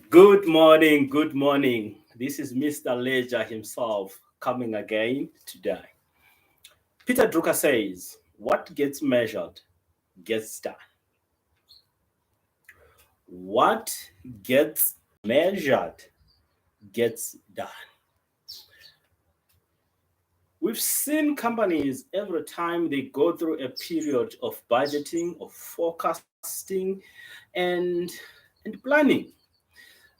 Good morning, good morning. This is Mr. Ledger himself coming again today. Peter Drucker says, what gets measured gets done. What gets measured gets done. We've seen companies every time they go through a period of budgeting, of forecasting, and, and planning.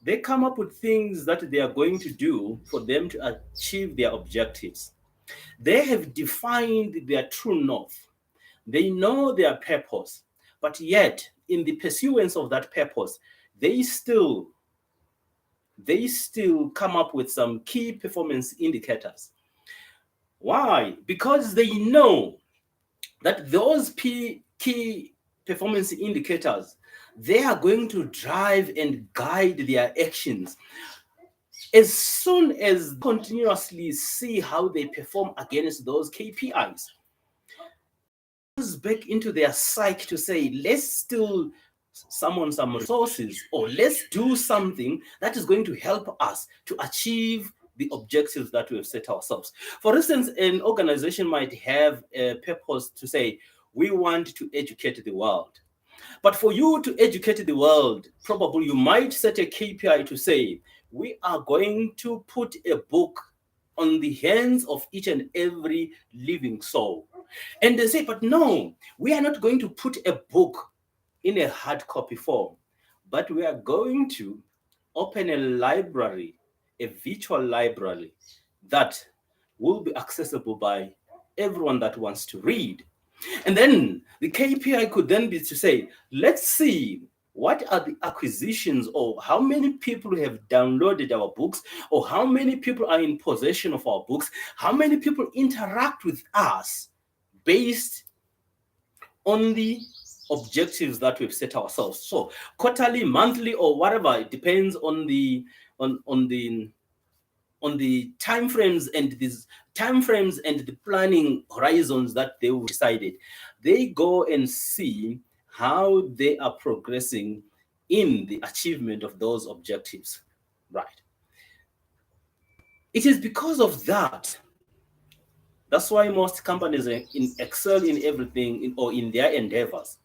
They come up with things that they are going to do for them to achieve their objectives. They have defined their true north. They know their purpose, but yet, in the pursuance of that purpose, they still they still come up with some key performance indicators. Why? Because they know that those key performance indicators, they are going to drive and guide their actions. As soon as continuously see how they perform against those KPIs, back into their psyche to say, let's still summon some resources or let's do something that is going to help us to achieve the objectives that we have set ourselves. For instance, an organization might have a purpose to say, we want to educate the world. But for you to educate the world, probably you might set a KPI to say, we are going to put a book on the hands of each and every living soul. And they say, but no, we are not going to put a book in a hard copy form, but we are going to open a library, a virtual library that will be accessible by everyone that wants to read. And then the KPI could then be to say, let's see what are the acquisitions or how many people have downloaded our books or how many people are in possession of our books, how many people interact with us based on the objectives that we've set ourselves. So quarterly, monthly, or whatever, it depends on the time frames and the planning horizons that they will decided. They go and see how they are progressing in the achievement of those objectives. Right. It is because of that. That's why most companies excel in everything or in their endeavors.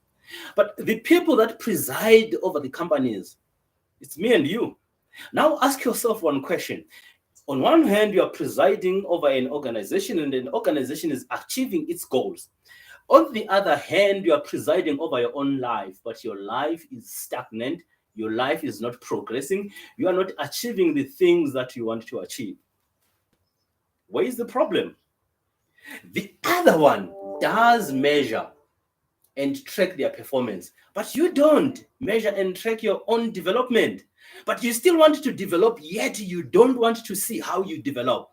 But the people that preside over the companies, it's me and you. Now ask yourself one question. On one hand, you are presiding over an organization and an organization is achieving its goals. On the other hand, you are presiding over your own life, but your life is stagnant. Your life is not progressing. You are not achieving the things that you want to achieve. Where is the problem? The other one does measure and track their performance, but you don't measure and track your own development. But you still want to develop, yet you don't want to see how you develop.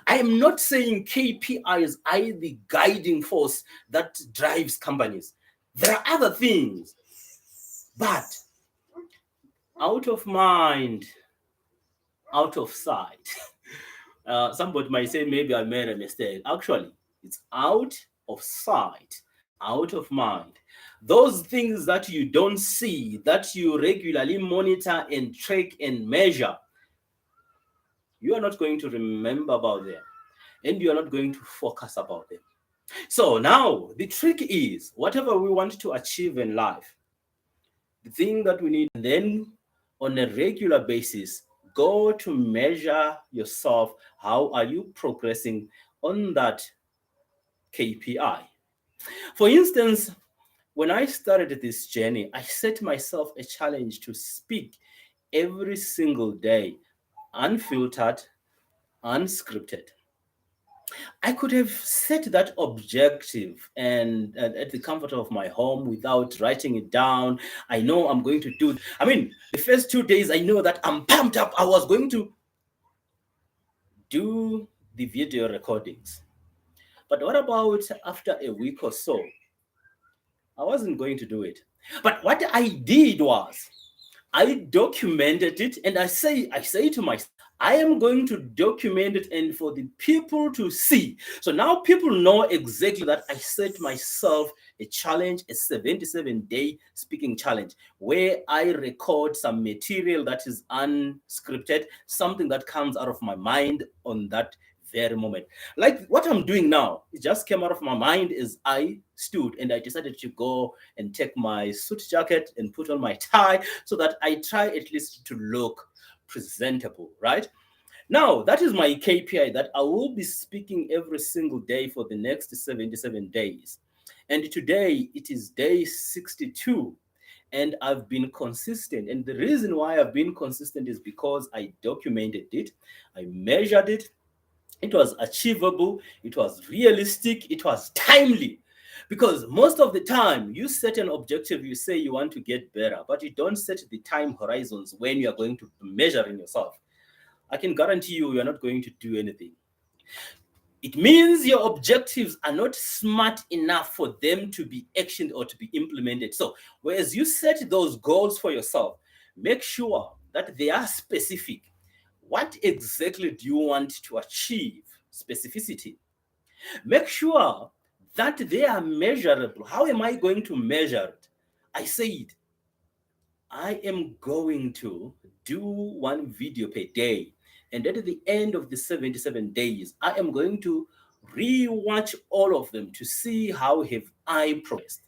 I am not saying KPIs are the guiding force that drives companies. There are other things, but out of mind, out of sight. Somebody might say maybe I made a mistake. Actually, it's out of sight, out of mind. Those things that you don't see, that you regularly monitor and track and measure, you are not going to remember about them and you are not going to focus about them. So now the trick is whatever we want to achieve in life, the thing that we need, then on a regular basis, go to measure yourself. How are you progressing on that KPI? For instance, when I started this journey, I set myself a challenge to speak every single day, unfiltered, unscripted. I could have set that objective and at the comfort of my home without writing it down. I know I'm going to do. I mean, the first 2 days, I know that I'm pumped up. I was going to do the video recordings. But what about after a week or so? I wasn't going to do it. But what I did was I documented it and I say to myself, I am going to document it and for the people to see. So now people know exactly that I set myself a challenge, a 77-day speaking challenge, where I record some material that is unscripted, something that comes out of my mind on that very moment. Like what I'm doing now, it just came out of my mind as I stood and I decided to go and take my suit jacket and put on my tie so that I try at least to look presentable, right? Now, that is my KPI that I will be speaking every single day for the next 77 days. And today it is day 62 and I've been consistent. And the reason why I've been consistent is because I documented it, I measured it, it was achievable, it was realistic, it was timely. Because most of the time, you set an objective, you say you want to get better, but you don't set the time horizons when you are going to be measuring yourself. I can guarantee you, are not going to do anything. It means your objectives are not smart enough for them to be actioned or to be implemented. So, whereas you set those goals for yourself, make sure that they are specific. What exactly do you want to achieve? Specificity. Make sure that they are measurable. How am I going to measure it? I said, I am going to do one video per day. And at the end of the 77 days, I am going to rewatch all of them to see how have I progressed.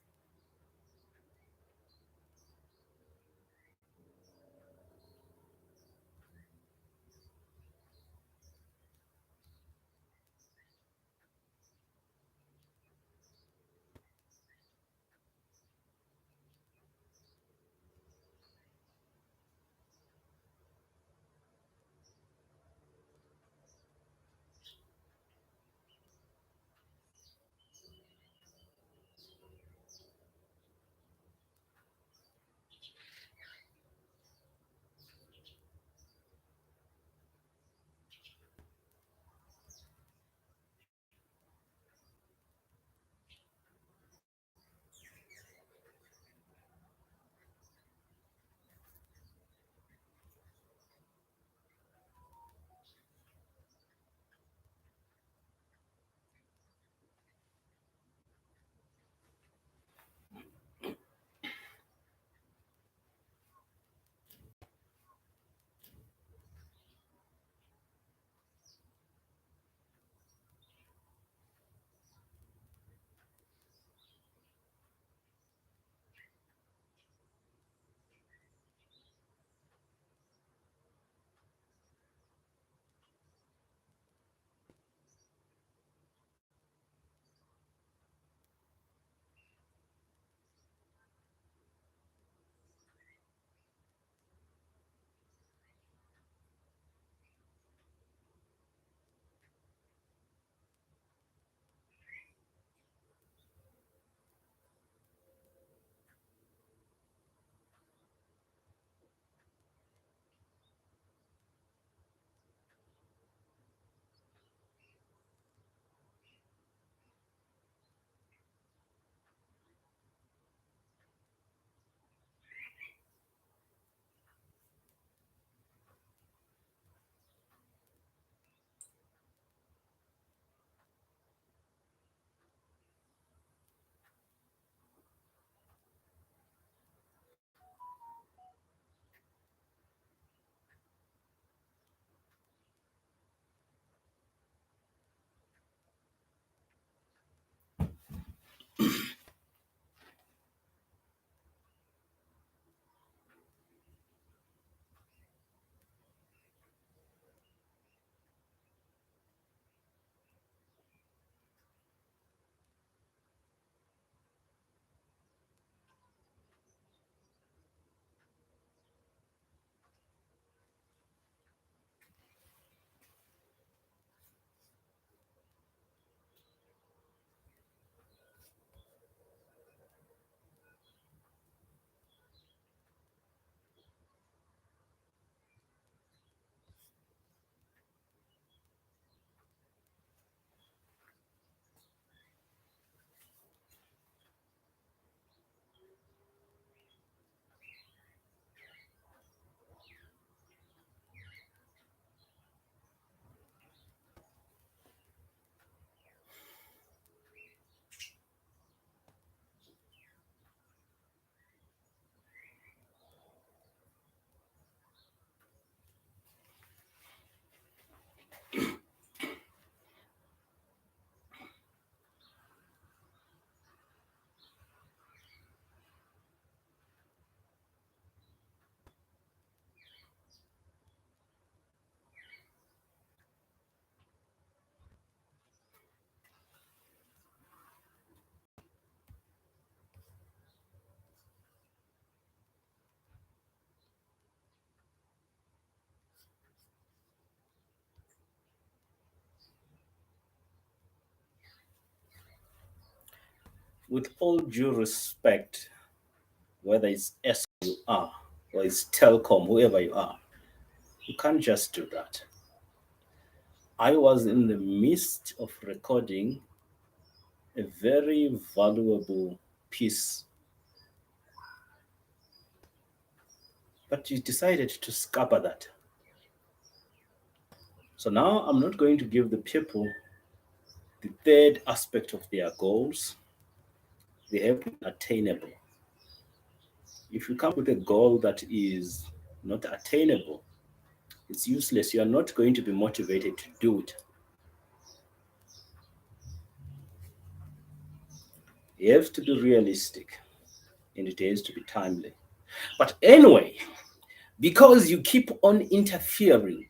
with all due respect, whether it's S you are or it's telecom, whoever you are, you can't just do that. I was in the midst of recording a very valuable piece, but you decided to scupper that. So now I'm not going to give the people the third aspect of their goals. They have to be attainable. If you come with a goal that is not attainable, it's useless. You are not going to be motivated to do it. You have to be realistic and it has to be timely. But anyway, because you keep on interfering,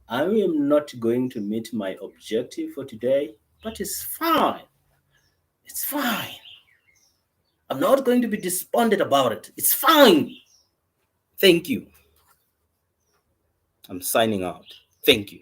I am not going to meet my objective for today, but it's fine. It's fine. I'm not going to be despondent about it. It's fine. Thank you. I'm signing out. Thank you.